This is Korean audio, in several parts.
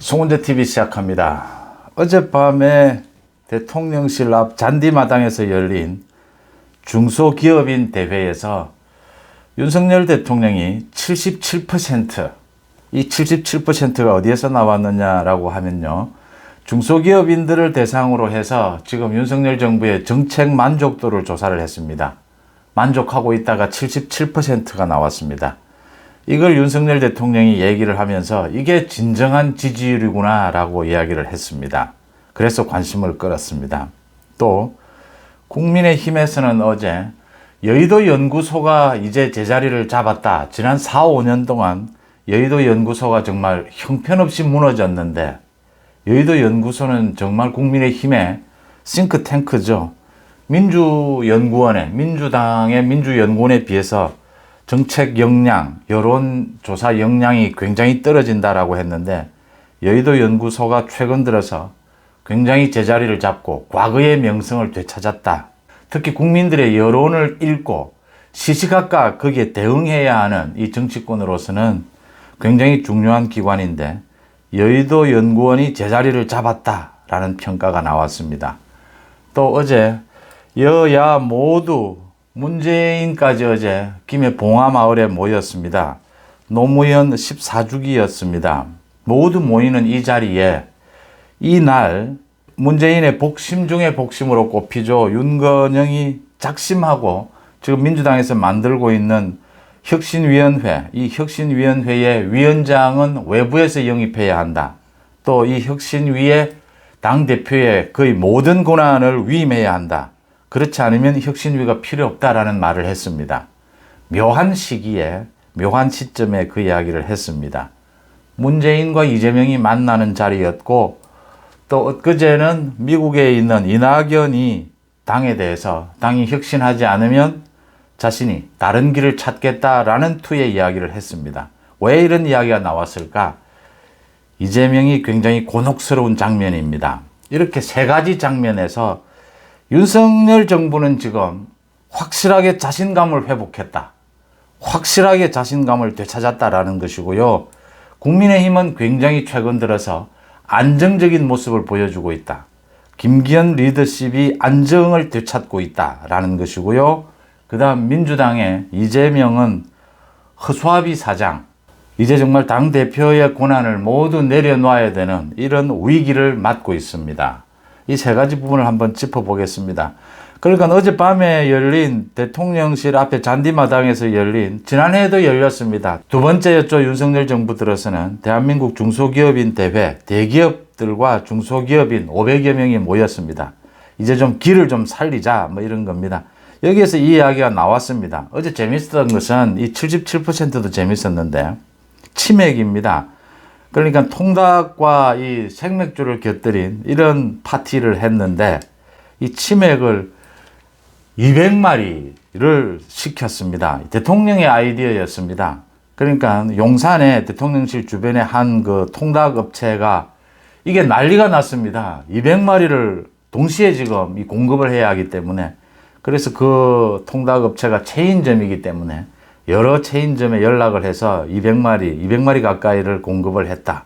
송은재 TV 시작합니다. 어젯밤에 대통령실 앞 잔디마당에서 열린 중소기업인 대회에서 윤석열 대통령이 77%, 이 77%가 어디에서 나왔느냐라고 하면요, 중소기업인들을 대상으로 해서 지금 윤석열 정부의 정책 만족도를 조사를 했습니다. 만족하고 있다가 77%가 나왔습니다. 이걸 윤석열 대통령이 얘기를 하면서 이게 진정한 지지율이구나 라고 이야기를 했습니다. 그래서 관심을 끌었습니다. 또 국민의힘에서는 어제 여의도 연구소가 이제 제자리를 잡았다. 지난 4, 5년 동안 여의도 연구소가 정말 형편없이 무너졌는데, 여의도 연구소는 정말 국민의힘의 싱크탱크죠. 민주연구원에, 민주당의 민주연구원에 비해서 정책 역량, 여론조사 역량이 굉장히 떨어진다라고 했는데, 여의도 연구소가 최근 들어서 굉장히 제자리를 잡고 과거의 명성을 되찾았다. 특히 국민들의 여론을 읽고 시시각각 거기에 대응해야 하는 이 정치권으로서는 굉장히 중요한 기관인데, 여의도 연구원이 제자리를 잡았다라는 평가가 나왔습니다. 또 어제 여야 모두 문재인까지 어제 김해 봉화마을에 모였습니다. 노무현 14주기였습니다. 모두 모이는 이 자리에 이날 문재인의 복심 중에 복심으로 꼽히죠. 윤건영이 작심하고 지금 민주당에서 만들고 있는 혁신위원회, 이 혁신위원회의 위원장은 외부에서 영입해야 한다. 또 이 혁신위의 당대표의 거의 모든 권한을 위임해야 한다. 그렇지 않으면 혁신위가 필요 없다라는 말을 했습니다. 묘한 시기에, 묘한 시점에 그 이야기를 했습니다. 문재인과 이재명이 만나는 자리였고, 또 엊그제는 미국에 있는 이낙연이 당에 대해서 당이 혁신하지 않으면 자신이 다른 길을 찾겠다라는 투의 이야기를 했습니다. 왜 이런 이야기가 나왔을까? 이재명이 굉장히 곤혹스러운 장면입니다. 이렇게 세 가지 장면에서 윤석열 정부는 지금 확실하게 자신감을 회복했다. 확실하게 자신감을 되찾았다라는 것이고요. 국민의힘은 굉장히 최근 들어서 안정적인 모습을 보여주고 있다. 김기현 리더십이 안정을 되찾고 있다라는 것이고요. 그 다음 민주당의 이재명은 허수아비 사장, 이제 정말 당대표의 권한을 모두 내려놓아야 되는 이런 위기를 맞고 있습니다. 이 세 가지 부분을 한번 짚어보겠습니다. 그러니까 어젯밤에 열린 대통령실 앞에 잔디마당에서 열린, 지난해에도 열렸습니다. 두 번째였죠. 윤석열 정부 들어서는 대한민국 중소기업인 대회, 대기업들과 중소기업인 500여 명이 모였습니다. 이제 좀 길을 좀 살리자, 뭐 이런 겁니다. 여기에서 이 이야기가 나왔습니다. 어제 재밌었던 것은 이 77%도 재밌었는데 치맥입니다. 그러니까 통닭과 이 생맥주를 곁들인 이런 파티를 했는데, 이 치맥을 200마리를 시켰습니다. 대통령의 아이디어였습니다. 그러니까 용산에 대통령실 주변에 한 그 통닭 업체가 이게 난리가 났습니다. 200마리를 동시에 지금 이 공급을 해야 하기 때문에, 그래서 그 통닭 업체가 체인점이기 때문에 여러 체인점에 연락을 해서 200마리 가까이를 공급을 했다.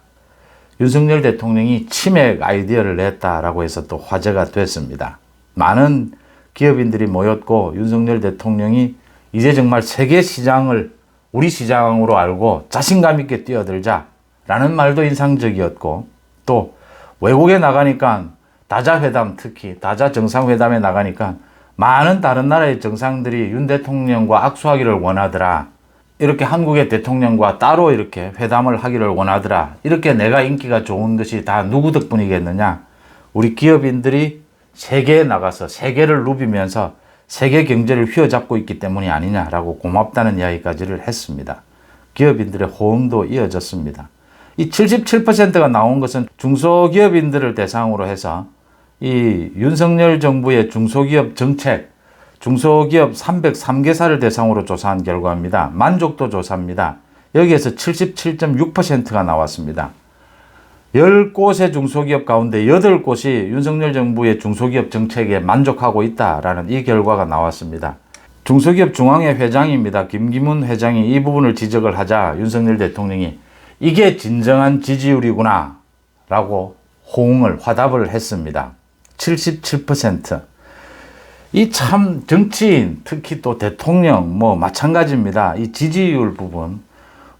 윤석열 대통령이 치맥 아이디어를 냈다라고 해서 또 화제가 됐습니다. 많은 기업인들이 모였고, 윤석열 대통령이 이제 정말 세계 시장을 우리 시장으로 알고 자신감 있게 뛰어들자라는 말도 인상적이었고, 또 외국에 나가니까 다자회담, 특히 다자 정상회담에 나가니까 많은 다른 나라의 정상들이 윤 대통령과 악수하기를 원하더라. 이렇게 한국의 대통령과 따로 이렇게 회담을 하기를 원하더라. 이렇게 내가 인기가 좋은 것이 다 누구 덕분이겠느냐? 우리 기업인들이 세계에 나가서 세계를 누비면서 세계 경제를 휘어잡고 있기 때문이 아니냐라고 고맙다는 이야기까지를 했습니다. 기업인들의 호응도 이어졌습니다. 이 77%가 나온 것은 중소기업인들을 대상으로 해서 이 윤석열 정부의 중소기업 정책, 중소기업 303개사를 대상으로 조사한 결과입니다. 만족도 조사입니다. 여기에서 77.6%가 나왔습니다. 10곳의 중소기업 가운데 8곳이 윤석열 정부의 중소기업 정책에 만족하고 있다라는 이 결과가 나왔습니다. 중소기업 중앙회 회장입니다. 김기문 회장이 이 부분을 지적을 하자 윤석열 대통령이 이게 진정한 지지율이구나. 라고 화답을 했습니다. 77%. 이 참 정치인, 특히 또 대통령 뭐 마찬가지입니다. 이 지지율 부분.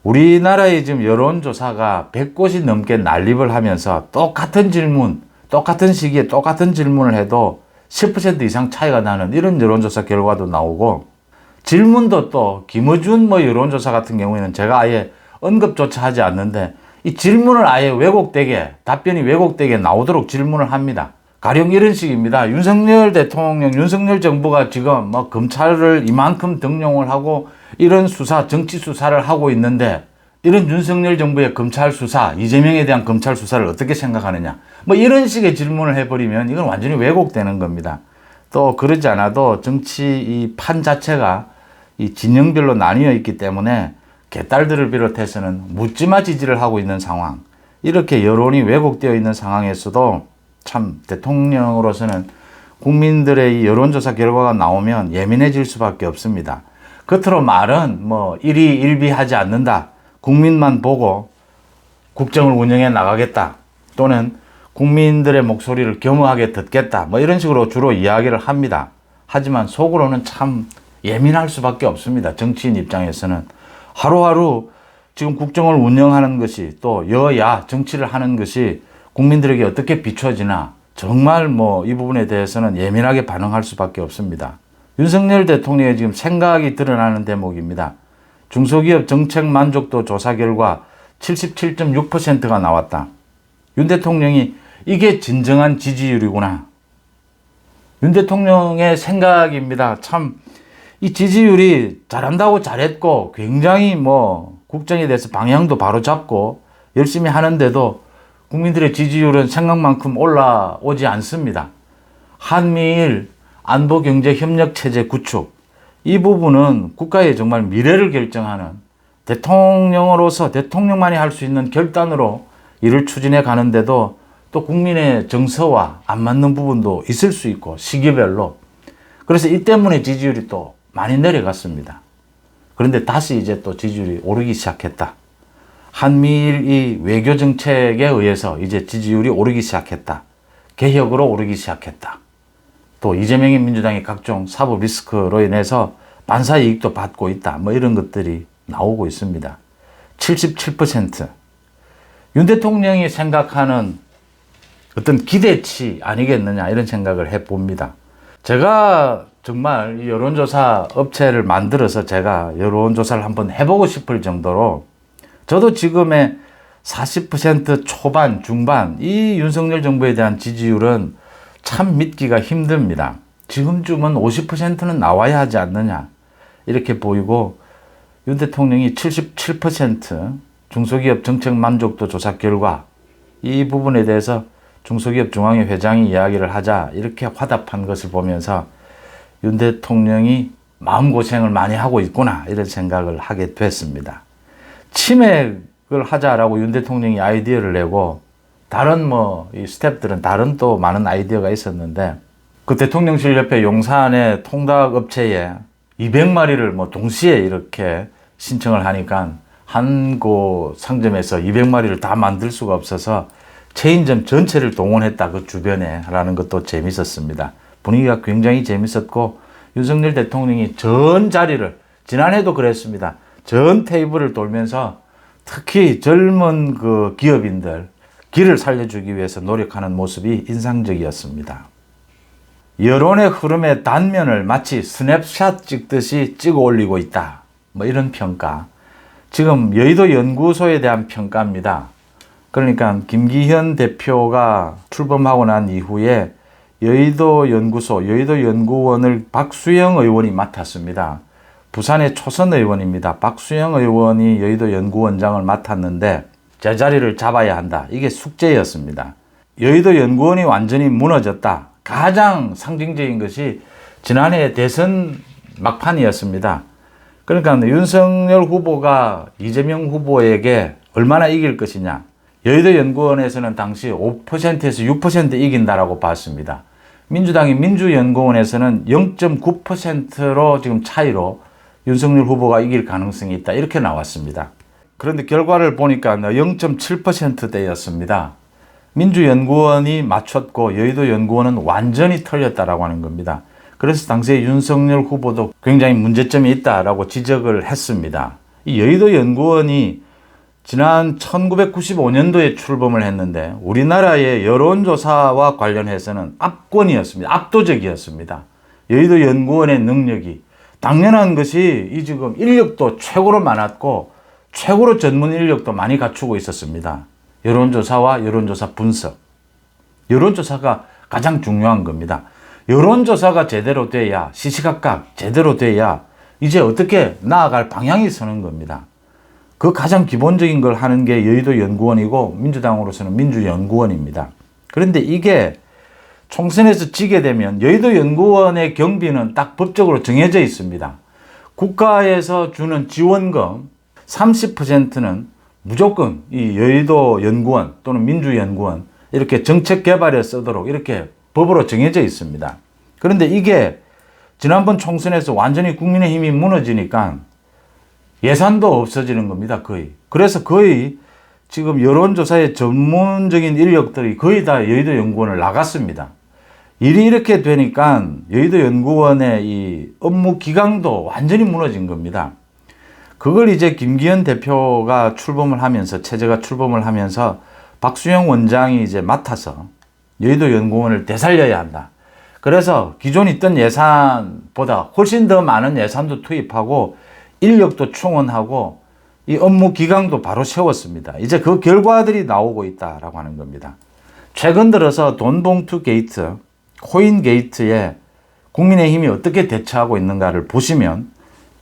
우리나라의 지금 여론조사가 100곳이 넘게 난립을 하면서 똑같은 질문, 똑같은 시기에 똑같은 질문을 해도 10% 이상 차이가 나는 이런 여론조사 결과도 나오고, 질문도 또 김어준 뭐 여론조사 같은 경우에는 제가 아예 언급조차 하지 않는데 이 질문을 아예 왜곡되게, 답변이 왜곡되게 나오도록 질문을 합니다. 가령 이런 식입니다. 윤석열 대통령, 윤석열 정부가 지금 뭐 검찰을 이만큼 등용을 하고 이런 수사, 정치 수사를 하고 있는데 이런 윤석열 정부의 검찰 수사, 이재명에 대한 검찰 수사를 어떻게 생각하느냐. 뭐 이런 식의 질문을 해버리면 이건 완전히 왜곡되는 겁니다. 또 그러지 않아도 정치 이 판 자체가 이 진영별로 나뉘어 있기 때문에 개딸들을 비롯해서는 묻지마 지지를 하고 있는 상황. 이렇게 여론이 왜곡되어 있는 상황에서도 참 대통령으로서는 국민들의 이 여론조사 결과가 나오면 예민해질 수밖에 없습니다. 겉으로 말은 뭐 일희일비하지 않는다. 국민만 보고 국정을 운영해 나가겠다. 또는 국민들의 목소리를 겸허하게 듣겠다. 뭐 이런 식으로 주로 이야기를 합니다. 하지만 속으로는 참 예민할 수밖에 없습니다. 정치인 입장에서는. 하루하루 지금 국정을 운영하는 것이 또 여야 정치를 하는 것이 국민들에게 어떻게 비춰지나 정말 뭐 이 부분에 대해서는 예민하게 반응할 수밖에 없습니다. 윤석열 대통령의 지금 생각이 드러나는 대목입니다. 중소기업 정책 만족도 조사 결과 77.6%가 나왔다. 윤 대통령이 이게 진정한 지지율이구나. 윤 대통령의 생각입니다. 참 이 지지율이 잘한다고 잘했고 굉장히 뭐 국정에 대해서 방향도 바로 잡고 열심히 하는데도 국민들의 지지율은 생각만큼 올라오지 않습니다. 한미일 안보경제협력체제 구축, 이 부분은 국가의 정말 미래를 결정하는 대통령으로서 대통령만이 할 수 있는 결단으로 이를 추진해 가는데도 또 국민의 정서와 안 맞는 부분도 있을 수 있고 시기별로. 그래서 이 때문에 지지율이 또 많이 내려갔습니다. 그런데 다시 이제 또 지지율이 오르기 시작했다. 한미일 이 외교 정책에 의해서 이제 지지율이 오르기 시작했다. 개혁으로 오르기 시작했다. 또 이재명의 민주당이 각종 사법 리스크로 인해서 반사 이익도 받고 있다. 뭐 이런 것들이 나오고 있습니다. 77%. 윤 대통령이 생각하는 어떤 기대치 아니겠느냐 이런 생각을 해봅니다. 제가 정말 이 여론조사 업체를 만들어서 제가 여론조사를 한번 해보고 싶을 정도로 저도 지금의 40% 초반, 중반 이 윤석열 정부에 대한 지지율은 참 믿기가 힘듭니다. 지금쯤은 50%는 나와야 하지 않느냐 이렇게 보이고 윤 대통령이 77% 중소기업 정책 만족도 조사 결과 이 부분에 대해서 중소기업 중앙회 회장이 이야기를 하자 이렇게 화답한 것을 보면서 윤 대통령이 마음고생을 많이 하고 있구나 이런 생각을 하게 됐습니다. 치맥을 하자라고 윤 대통령이 아이디어를 내고 다른 이 스태프들은 다른 또 많은 아이디어가 있었는데 그 대통령실 옆에 용산의 통닭업체에 200마리를 동시에 이렇게 신청을 하니까 한 곳 상점에서 200마리를 다 만들 수가 없어서 체인점 전체를 동원했다 그 주변에 라는 것도 재밌었습니다. 분위기가 굉장히 재밌었고 윤석열 대통령이 전 자리를 지난해도 그랬습니다. 전 테이블을 돌면서 특히 젊은 그 기업인들 길을 살려주기 위해서 노력하는 모습이 인상적이었습니다. 여론의 흐름의 단면을 마치 스냅샷 찍듯이 찍어 올리고 있다. 이런 평가. 지금 여의도 연구소에 대한 평가입니다. 그러니까 김기현 대표가 출범하고 난 이후에 여의도 연구소, 여의도 연구원을 박수영 의원이 맡았습니다. 부산의 초선 의원입니다. 박수영 의원이 여의도 연구원장을 맡았는데 제자리를 잡아야 한다. 이게 숙제였습니다. 여의도 연구원이 완전히 무너졌다. 가장 상징적인 것이 지난해 대선 막판이었습니다. 그러니까 윤석열 후보가 이재명 후보에게 얼마나 이길 것이냐. 여의도 연구원에서는 당시 5%에서 6% 이긴다라고 봤습니다. 민주당이 민주연구원에서는 0.9%로 지금 차이로 윤석열 후보가 이길 가능성이 있다. 이렇게 나왔습니다. 그런데 결과를 보니까 0.7%대였습니다. 민주연구원이 맞췄고 여의도 연구원은 완전히 틀렸다라고 하는 겁니다. 그래서 당시에 윤석열 후보도 굉장히 문제점이 있다라고 지적을 했습니다. 이 여의도 연구원이 지난 1995년도에 출범을 했는데 우리나라의 여론조사와 관련해서는 압권이었습니다. 압도적이었습니다. 여의도 연구원의 능력이 당연한 것이 이 지금 인력도 최고로 많았고 최고로 전문 인력도 많이 갖추고 있었습니다. 여론조사와 여론조사 분석. 여론조사가 가장 중요한 겁니다. 여론조사가 제대로 돼야 시시각각 제대로 돼야 이제 어떻게 나아갈 방향이 서는 겁니다. 그 가장 기본적인 걸 하는 게 여의도 연구원이고 민주당으로서는 민주연구원입니다. 그런데 이게 총선에서 지게 되면 여의도 연구원의 경비는 딱 법적으로 정해져 있습니다. 국가에서 주는 지원금 30%는 무조건 이 여의도 연구원 또는 민주연구원 이렇게 정책 개발에 쓰도록 이렇게 법으로 정해져 있습니다. 그런데 이게 지난번 총선에서 완전히 국민의힘이 무너지니까 예산도 없어지는 겁니다. 거의. 그래서 거의 지금 여론조사의 전문적인 인력들이 거의 다 여의도 연구원을 나갔습니다. 일이 이렇게 되니까 여의도 연구원의 이 업무 기강도 완전히 무너진 겁니다. 그걸 이제 김기현 대표가 출범을 하면서, 체제가 출범을 하면서 박수영 원장이 이제 맡아서 여의도 연구원을 되살려야 한다. 그래서 기존 있던 예산보다 훨씬 더 많은 예산도 투입하고 인력도 충원하고 이 업무 기강도 바로 세웠습니다. 이제 그 결과들이 나오고 있다라고 하는 겁니다. 최근 들어서 돈봉투 게이트, 코인 게이트에 국민의힘이 어떻게 대처하고 있는가를 보시면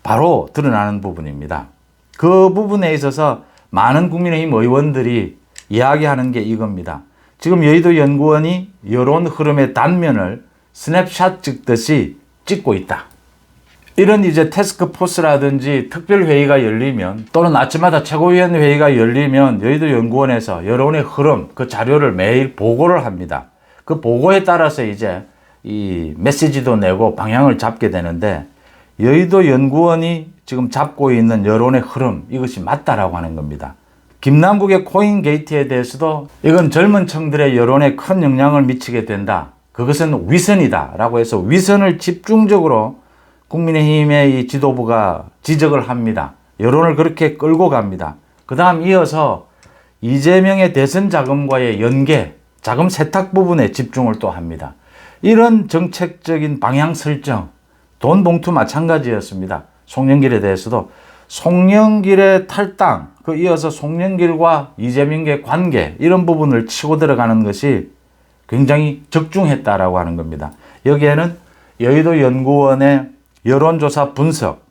바로 드러나는 부분입니다. 그 부분에 있어서 많은 국민의힘 의원들이 이야기하는 게 이겁니다. 지금 여의도 연구원이 여론 흐름의 단면을 스냅샷 찍듯이 찍고 있다. 이런 이제 태스크포스라든지 특별회의가 열리면 또는 아침마다 최고위원회의가 열리면 여의도 연구원에서 여론의 흐름, 그 자료를 매일 보고를 합니다. 그 보고에 따라서 이제 이 메시지도 내고 방향을 잡게 되는데 여의도 연구원이 지금 잡고 있는 여론의 흐름, 이것이 맞다라고 하는 겁니다. 김남국의 코인 게이트에 대해서도 이건 젊은 층들의 여론에 큰 영향을 미치게 된다. 그것은 위선이다 라고 해서 위선을 집중적으로 국민의힘의 이 지도부가 지적을 합니다. 여론을 그렇게 끌고 갑니다. 그 다음 이어서 이재명의 대선 자금과의 연계, 자금 세탁 부분에 집중을 또 합니다. 이런 정책적인 방향 설정, 돈 봉투 마찬가지였습니다. 송영길에 대해서도 송영길의 탈당, 그 이어서 송영길과 이재명의 관계, 이런 부분을 치고 들어가는 것이 굉장히 적중했다라고 하는 겁니다. 여기에는 여의도 연구원의 여론조사 분석,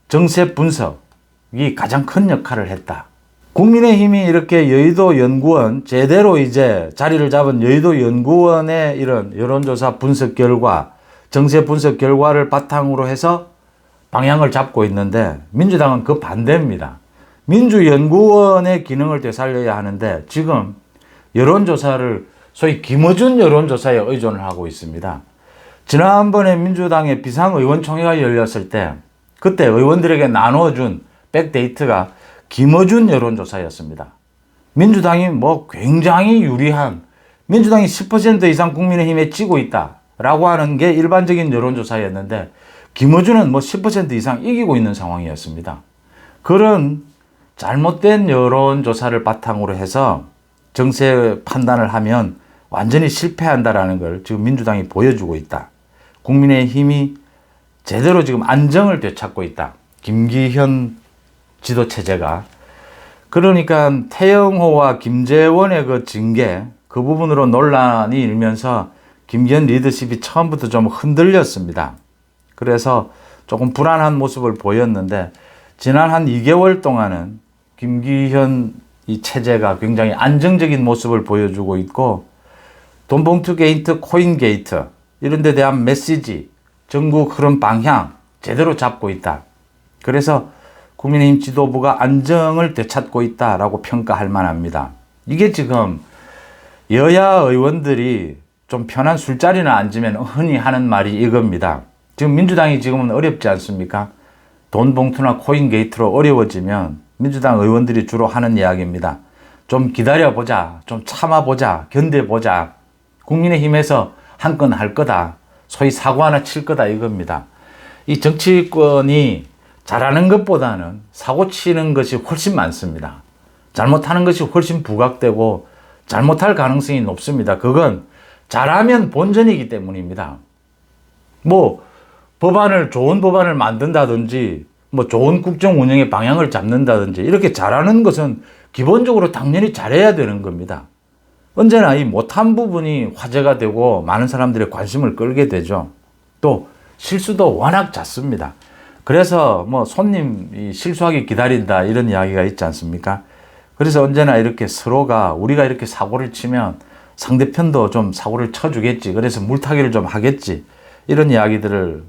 정세 분석이 가장 큰 역할을 했다. 국민의힘이 이렇게 여의도 연구원, 제대로 이제 자리를 잡은 여의도 연구원의 이런 여론조사 분석 결과, 정세 분석 결과를 바탕으로 해서 방향을 잡고 있는데 민주당은 그 반대입니다. 민주연구원의 기능을 되살려야 하는데 지금 여론조사를 소위 김어준 여론조사에 의존을 하고 있습니다. 지난번에 민주당의 비상의원총회가 열렸을 때 그때 의원들에게 나눠준 백데이터가 김어준 여론조사였습니다. 민주당이 뭐 굉장히 유리한, 민주당이 10% 이상 국민의힘에 지고 있다라고 하는 게 일반적인 여론조사였는데 김어준은 뭐 10% 이상 이기고 있는 상황이었습니다. 그런 잘못된 여론조사를 바탕으로 해서 정세 판단을 하면 완전히 실패한다라는 걸 지금 민주당이 보여주고 있다. 국민의힘이 제대로 지금 안정을 되찾고 있다. 김기현 지도체제가. 그러니까 태영호와 김재원의 그 징계, 그 부분으로 논란이 일면서 김기현 리더십이 처음부터 좀 흔들렸습니다. 그래서 조금 불안한 모습을 보였는데 지난 한 2개월 동안은 김기현 이 체제가 굉장히 안정적인 모습을 보여주고 있고 돈봉투 게이트, 코인 게이트 이런 데 대한 메시지, 전국 흐름 방향 제대로 잡고 있다. 그래서 국민의힘 지도부가 안정을 되찾고 있다라고 평가할 만합니다. 이게 지금 여야 의원들이 좀 편한 술자리나 앉으면 흔히 하는 말이 이겁니다. 지금 민주당이 지금은 어렵지 않습니까? 돈 봉투나 코인 게이트로 어려워지면 민주당 의원들이 주로 하는 이야기입니다. 좀 기다려보자, 좀 참아보자, 견뎌보자, 국민의힘에서 한 건 할 거다, 소위 사고 하나 칠 거다, 이겁니다. 이 정치권이 잘하는 것보다는 사고 치는 것이 훨씬 많습니다. 잘못하는 것이 훨씬 부각되고 잘못할 가능성이 높습니다. 그건 잘하면 본전이기 때문입니다. 뭐 좋은 법안을 만든다든지 뭐 좋은 국정 운영의 방향을 잡는다든지 이렇게 잘하는 것은 기본적으로 당연히 잘해야 되는 겁니다. 언제나 이 못한 부분이 화제가 되고 많은 사람들의 관심을 끌게 되죠. 또 실수도 워낙 잦습니다. 그래서 뭐 손님 실수하기 기다린다 이런 이야기가 있지 않습니까? 그래서 언제나 이렇게 서로가 우리가 이렇게 사고를 치면 상대편도 좀 사고를 쳐주겠지. 그래서 물타기를 좀 하겠지. 이런 이야기들을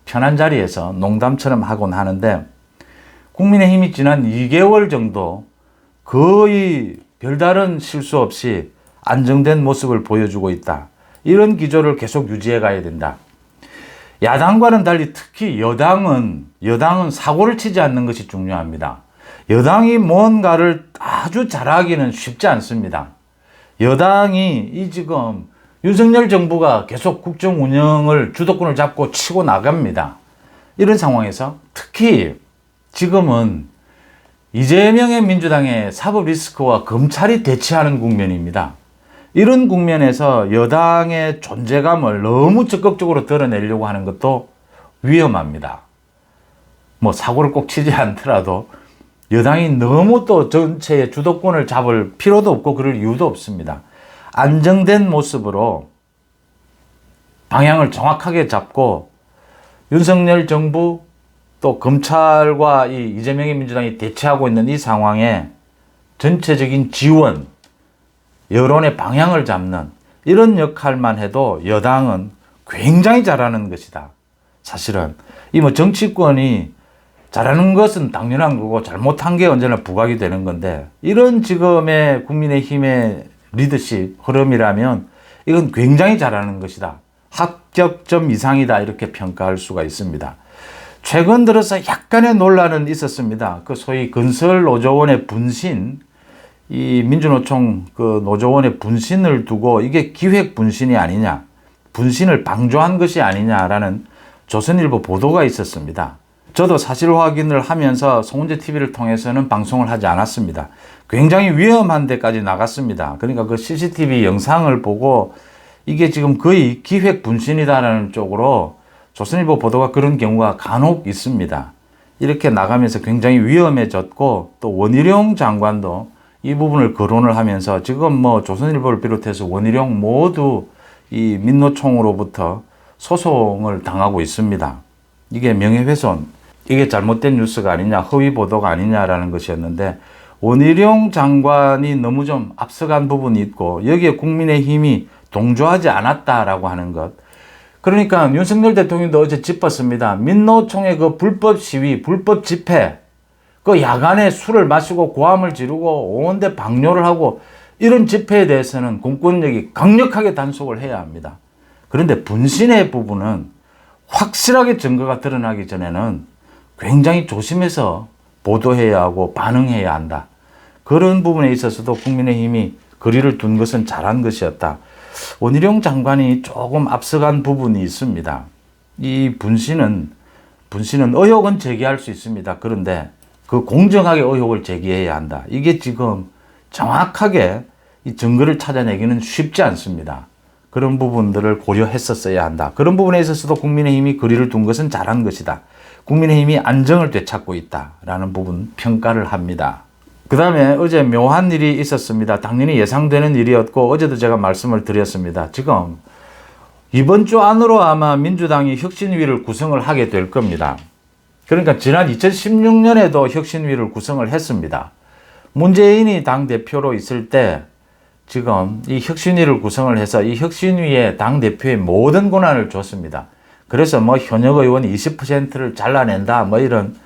편한 자리에서 농담처럼 하곤 하는데, 국민의힘이 지난 2개월 정도 거의 별다른 실수 없이 안정된 모습을 보여주고 있다. 이런 기조를 계속 유지해 가야 된다. 야당과는 달리 특히 여당은 사고를 치지 않는 것이 중요합니다. 여당이 뭔가를 아주 잘하기는 쉽지 않습니다. 여당이 지금 윤석열 정부가 계속 국정 운영을 주도권을 잡고 치고 나갑니다. 이런 상황에서 특히 지금은 이재명의 민주당의 사법 리스크와 검찰이 대치하는 국면입니다. 이런 국면에서 여당의 존재감을 너무 적극적으로 드러내려고 하는 것도 위험합니다. 뭐 사고를 꼭 치지 않더라도 여당이 너무 또 전체의 주도권을 잡을 필요도 없고 그럴 이유도 없습니다. 안정된 모습으로 방향을 정확하게 잡고 윤석열 정부 또 검찰과 이 이재명의 민주당이 대치하고 있는 이 상황에 전체적인 지원, 여론의 방향을 잡는 이런 역할만 해도 여당은 굉장히 잘하는 것이다. 사실은 이 뭐 정치권이 잘하는 것은 당연한 거고 잘못한 게 언제나 부각이 되는 건데, 이런 지금의 국민의힘의 리더십 흐름이라면 이건 굉장히 잘하는 것이다. 합격점 이상이다. 이렇게 평가할 수가 있습니다. 최근 들어서 약간의 논란은 있었습니다. 그 소위 건설 노조원의 분신, 이 민주노총 그 노조원의 분신을 두고 이게 기획 분신이 아니냐, 분신을 방조한 것이 아니냐라는 조선일보 보도가 있었습니다. 저도 사실 확인을 하면서 송은재 TV를 통해서는 방송을 하지 않았습니다. 굉장히 위험한 데까지 나갔습니다. 그러니까 그 CCTV 영상을 보고 이게 지금 거의 기획 분신이다라는 쪽으로 조선일보 보도가 그런 경우가 간혹 있습니다. 이렇게 나가면서 굉장히 위험해졌고, 또 원희룡 장관도 이 부분을 거론을 하면서 지금 뭐 조선일보를 비롯해서 원희룡 모두 이 민노총으로부터 소송을 당하고 있습니다. 이게 명예훼손, 이게 잘못된 뉴스가 아니냐, 허위 보도가 아니냐라는 것이었는데, 원희룡 장관이 너무 좀 앞서간 부분이 있고 여기에 국민의힘이 동조하지 않았다라고 하는 것. 그러니까 윤석열 대통령도 어제 짚었습니다. 민노총의 그 불법 시위, 불법 집회, 그 야간에 술을 마시고 고함을 지르고 온데 방뇨를 하고 이런 집회에 대해서는 공권력이 강력하게 단속을 해야 합니다. 그런데 분신의 부분은 확실하게 증거가 드러나기 전에는 굉장히 조심해서 보도해야 하고 반응해야 한다. 그런 부분에 있어서도 국민의힘이 거리를 둔 것은 잘한 것이었다. 원희룡 장관이 조금 앞서간 부분이 있습니다. 이 분신은 의혹은 제기할 수 있습니다. 그런데 그 공정하게 의혹을 제기해야 한다. 이게 지금 정확하게 이 증거를 찾아내기는 쉽지 않습니다. 그런 부분들을 고려했었어야 한다. 그런 부분에 있어서도 국민의힘이 거리를 둔 것은 잘한 것이다. 국민의힘이 안정을 되찾고 있다라는 부분 평가를 합니다. 그 다음에 어제 묘한 일이 있었습니다. 당연히 예상되는 일이었고 어제도 제가 말씀을 드렸습니다. 지금 이번 주 안으로 아마 민주당이 혁신위를 구성을 하게 될 겁니다. 그러니까 지난 2016년에도 혁신위를 구성을 했습니다. 문재인이 당대표로 있을 때 지금 이 혁신위를 구성을 해서 이 혁신위에 당대표의 모든 권한을 줬습니다. 그래서 뭐 현역 의원 20%를 잘라낸다, 뭐 이런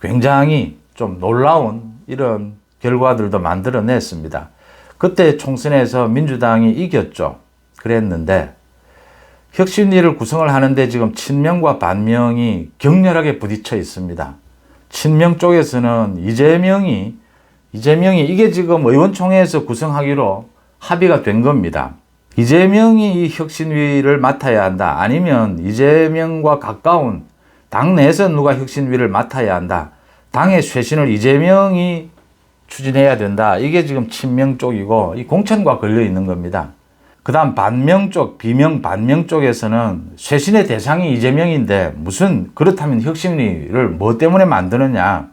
굉장히 좀 놀라운 이런 결과들도 만들어냈습니다. 그때 총선에서 민주당이 이겼죠. 그랬는데 혁신위를 구성을 하는데 지금 친명과 반명이 격렬하게 부딪혀 있습니다. 친명 쪽에서는 이재명이 이재명이 이게 지금 의원총회에서 구성하기로 합의가 된 겁니다. 이재명이 이 혁신위를 맡아야 한다. 아니면 이재명과 가까운 당내에서 누가 혁신위를 맡아야 한다. 당의 쇄신을 이재명이 추진해야 된다. 이게 지금 친명 쪽이고 이 공천과 걸려 있는 겁니다. 그 다음 반명 쪽, 비명 반명 쪽에서는 쇄신의 대상이 이재명인데 무슨 그렇다면 혁신위를 뭐 때문에 만드느냐.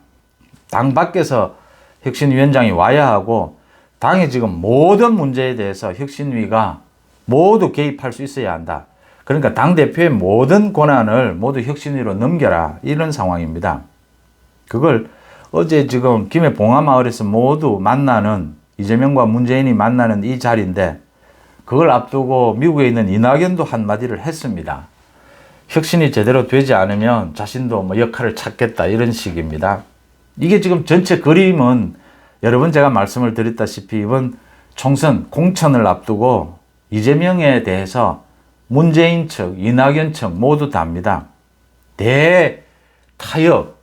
당 밖에서 혁신위원장이 와야 하고 당의 지금 모든 문제에 대해서 혁신위가 모두 개입할 수 있어야 한다. 그러니까 당대표의 모든 권한을 모두 혁신위로 넘겨라. 이런 상황입니다. 그걸 어제 지금 김해 봉화마을에서 모두 만나는 이재명과 문재인이 만나는 이 자리인데 그걸 앞두고 미국에 있는 이낙연도 한마디를 했습니다. 혁신이 제대로 되지 않으면 자신도 뭐 역할을 찾겠다 이런 식입니다. 이게 지금 전체 그림은 여러분 제가 말씀을 드렸다시피 이번 총선 공천을 앞두고 이재명에 대해서 문재인 측, 이낙연 측 모두 다입니다. 대타협,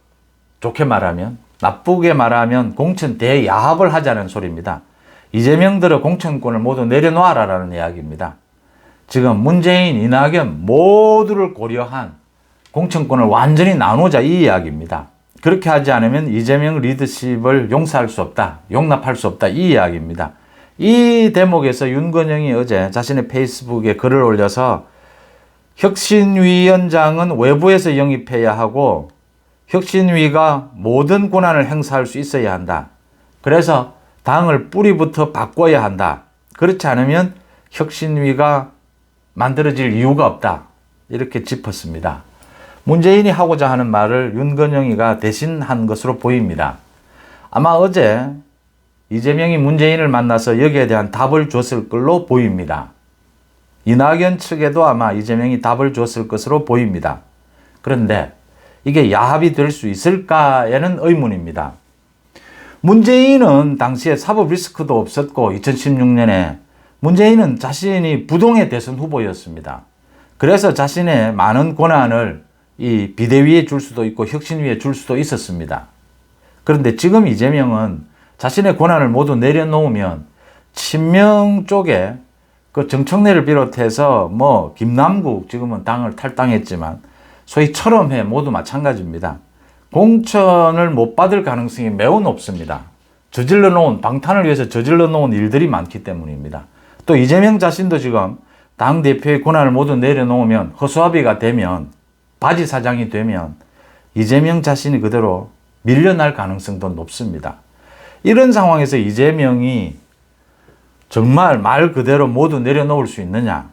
좋게 말하면, 나쁘게 말하면 공천 대야합을 하자는 소리입니다. 이재명들의 공천권을 모두 내려놓아라라는 이야기입니다. 지금 문재인, 이낙연 모두를 고려한 공천권을 완전히 나누자 이 이야기입니다. 그렇게 하지 않으면 이재명 리더십을 용서할 수 없다, 용납할 수 없다 이 이야기입니다. 이 대목에서 윤건영이 어제 자신의 페이스북에 글을 올려서 혁신위원장은 외부에서 영입해야 하고 혁신위가 모든 권한을 행사할 수 있어야 한다. 그래서 당을 뿌리부터 바꿔야 한다. 그렇지 않으면 혁신위가 만들어질 이유가 없다. 이렇게 짚었습니다. 문재인이 하고자 하는 말을 윤건영이가 대신한 것으로 보입니다. 아마 어제 이재명이 문재인을 만나서 여기에 대한 답을 줬을 걸로 보입니다. 이낙연 측에도 아마 이재명이 답을 줬을 것으로 보입니다. 그런데 이게 야합이 될 수 있을까에는 의문입니다. 문재인은 당시에 사법 리스크도 없었고 2016년에 문재인은 자신이 부동의 대선 후보였습니다. 그래서 자신의 많은 권한을 이 비대위에 줄 수도 있고 혁신위에 줄 수도 있었습니다. 그런데 지금 이재명은 자신의 권한을 모두 내려놓으면 친명 쪽에 그 정청래를 비롯해서 뭐 김남국 지금은 당을 탈당했지만 소위 철험회 모두 마찬가지입니다. 공천을 못 받을 가능성이 매우 높습니다. 저질러 놓은 방탄을 위해서 저질러 놓은 일들이 많기 때문입니다. 또 이재명 자신도 지금 당대표의 권한을 모두 내려놓으면 허수아비가 되면 바지 사장이 되면 이재명 자신이 그대로 밀려날 가능성도 높습니다. 이런 상황에서 이재명이 정말 말 그대로 모두 내려놓을 수 있느냐?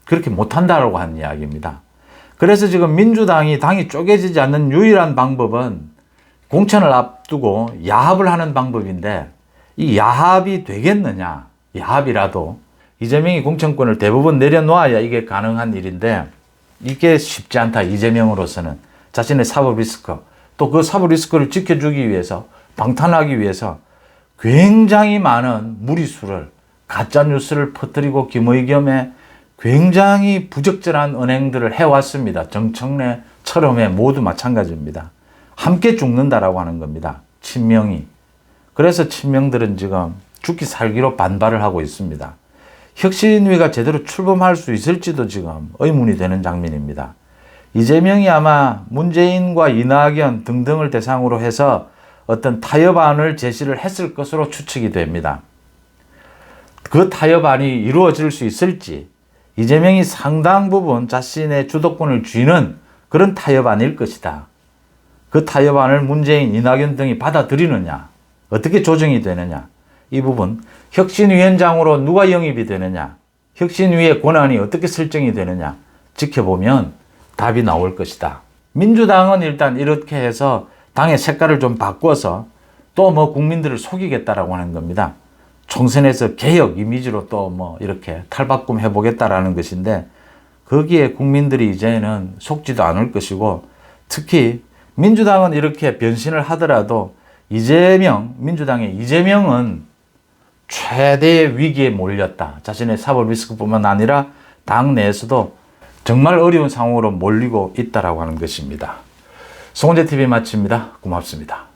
그렇게 못한다라고 하는 이야기입니다. 그래서 지금 민주당이 당이 쪼개지지 않는 유일한 방법은 공천을 앞두고 야합을 하는 방법인데 이 야합이 되겠느냐? 야합이라도 이재명이 공천권을 대부분 내려놓아야 이게 가능한 일인데 이게 쉽지 않다. 이재명으로서는 자신의 사법 리스크 또 그 사법 리스크를 지켜주기 위해서 방탄하기 위해서 굉장히 많은 무리수를 가짜뉴스를 퍼뜨리고 김의겸의 굉장히 부적절한 언행들을 해왔습니다. 정청래, 철험회 모두 마찬가지입니다. 함께 죽는다라고 하는 겁니다. 친명이. 그래서 친명들은 지금 죽기 살기로 반발을 하고 있습니다. 혁신위가 제대로 출범할 수 있을지도 지금 의문이 되는 장면입니다. 이재명이 아마 문재인과 이낙연 등등을 대상으로 해서 어떤 타협안을 제시를 했을 것으로 추측이 됩니다. 그 타협안이 이루어질 수 있을지 이재명이 상당 부분 자신의 주도권을 쥐는 그런 타협안일 것이다. 그 타협안을 문재인, 이낙연 등이 받아들이느냐, 어떻게 조정이 되느냐, 이 부분 혁신위원장으로 누가 영입이 되느냐, 혁신위의 권한이 어떻게 설정이 되느냐 지켜보면 답이 나올 것이다. 민주당은 일단 이렇게 해서 당의 색깔을 좀 바꿔서 또 뭐 국민들을 속이겠다라고 하는 겁니다. 총선에서 개혁 이미지로 또 뭐 이렇게 탈바꿈 해보겠다라는 것인데 거기에 국민들이 이제는 속지도 않을 것이고 특히 민주당은 이렇게 변신을 하더라도 민주당의 이재명은 최대의 위기에 몰렸다. 자신의 사법 리스크뿐만 아니라 당 내에서도 정말 어려운 상황으로 몰리고 있다라고 하는 것입니다. 송은재TV 마칩니다. 고맙습니다.